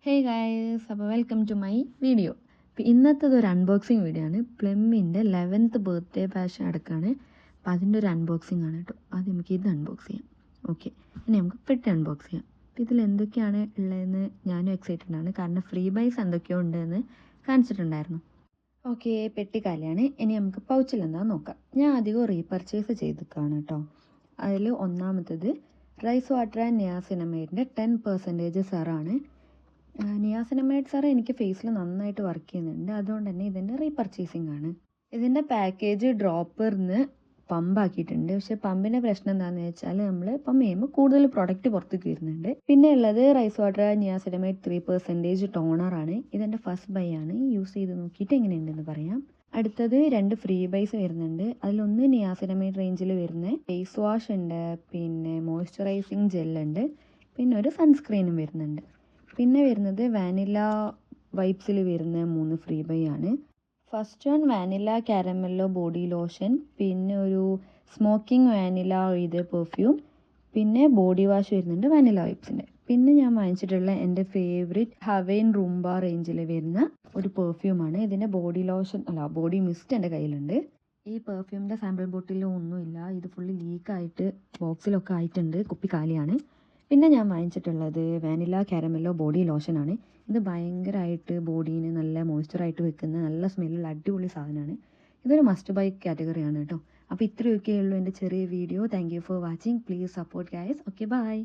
Hey guys, അപ്പോൾ welcome to my video. അപ്പോൾ ഇന്നത്തേത് ഒരു അൺബോക്സിങ് വീഡിയോ ആണ്. പ്ലമ്മിൻ്റെ 11th ബർത്ത്ഡേ പാഷൻ അടക്കാണ്. അപ്പോൾ അതിൻ്റെ ഒരു അൺബോക്സിങ് ആണ് കേട്ടോ. ആദ്യം നമുക്ക് ഇത് അൺബോക്സ് ചെയ്യാം. ഓക്കെ, ഇനി നമുക്ക് പെട്ടി അൺബോക്സ് ചെയ്യാം. അപ്പോൾ ഇതിൽ എന്തൊക്കെയാണ് ഉള്ളതെന്ന് ഞാനും എക്സൈറ്റഡ് ആണ്, കാരണം ഫ്രീ ബൈസ് എന്തൊക്കെയോ ഉണ്ടെന്ന് കാണിച്ചിട്ടുണ്ടായിരുന്നു. ഓക്കെ, പെട്ടി കാലിയാണ്. ഇനി നമുക്ക് പൗച്ചിൽ എന്താ നോക്കാം. ഞാൻ അധികം റീപർച്ചേസ് ചെയ്തിട്ടാണ് കേട്ടോ. അതിൽ ഒന്നാമത്തത് റൈസ് വാട്ടർ ആൻഡ് നിയാസിനമൈഡിൻ്റെ 10% സെറാണ്. നിയാസിനമൈഡ് സെറം എനിക്ക് ഫേസിൽ നന്നായിട്ട് വർക്ക് ചെയ്യുന്നുണ്ട്, അതുകൊണ്ട് തന്നെ ഇതിൻ്റെ റീപർച്ചേസിങ് ആണ്. ഇതിൻ്റെ പാക്കേജ് ഡ്രോപ്പറിന് പമ്പാക്കിയിട്ടുണ്ട്. പക്ഷേ പമ്പിൻ്റെ പ്രശ്നം എന്താണെന്ന് വെച്ചാൽ നമ്മൾ പമ്പ് ചെയ്യുമ്പോൾ കൂടുതൽ പ്രൊഡക്റ്റ് പുറത്തേക്ക് വരുന്നുണ്ട്. പിന്നെ ഉള്ളത് റൈസ് വാട്ടർ നിയാസിനമൈഡ് 3% ടോണറാണ്. ഇതെൻ്റെ ഫസ്റ്റ് ബൈ ആണ്. യൂസ് ചെയ്ത് നോക്കിയിട്ട് എങ്ങനെയുണ്ടെന്ന് പറയാം. അടുത്തത് 2 ഫ്രീ ബൈസ് വരുന്നുണ്ട്. അതിലൊന്ന് നിയാസിനമൈഡ് റേഞ്ചിൽ വരുന്ന ഫേസ് വാഷ് ഉണ്ട്, പിന്നെ മോയ്സ്ചറൈസിങ് ജെല്ലുണ്ട്, പിന്നെ ഒരു സൺസ്ക്രീനും വരുന്നുണ്ട്. പിന്നെ വരുന്നത് വാനില വൈബ്സിൽ വരുന്ന 3 ഫ്രീ ബൈ ആണ്. First one vanilla caramello body lotion, പിന്നെ ഒരു സ്മോക്കിംഗ് വാനില ഇത് പെർഫ്യൂം, പിന്നെ ബോഡി വാഷ് വരുന്നുണ്ട് വാനില വൈബ്സിൻ്റെ. പിന്നെ ഞാൻ വാങ്ങിച്ചിട്ടുള്ള എൻ്റെ ഫേവറേറ്റ് ഹവൈൻ റൂംബ റേഞ്ചിൽ വരുന്ന ഒരു പെർഫ്യൂമാണ്. ഇതിൻ്റെ ബോഡി ലോഷൻ ബോഡി മിസ്റ്റ് എൻ്റെ കയ്യിലുണ്ട്. ഈ പെർഫ്യൂമിൻ്റെ സാമ്പിൾ ബോട്ടിലും ഒന്നുമില്ല, ഇത് ഫുള്ള് ലീക്കായിട്ട് ബോക്സിലൊക്കെ ആയിട്ടുണ്ട്, കുപ്പി കാലിയാണ്. പിന്നെ ഞാൻ വാങ്ങിച്ചിട്ടുള്ളത് വാനില കാരമല്ലോ ബോഡി ലോഷനാണ്. ഇത് ഭയങ്കരമായിട്ട് ബോഡീന് നല്ല മോയ്സ്ചറായിട്ട് വെക്കുന്ന നല്ല സ്മെല്ലുള്ള അടിപൊളി സാധനമാണ്. ഇതൊരു മസ്റ്റ് ബൈ കാറ്റഗറിയാണ് കേട്ടോ. അപ്പോൾ ഇത്രയൊക്കെ ഉള്ളൂ എൻ്റെ ചെറിയ video. Thank you for watching. Please support guys. Okay, by.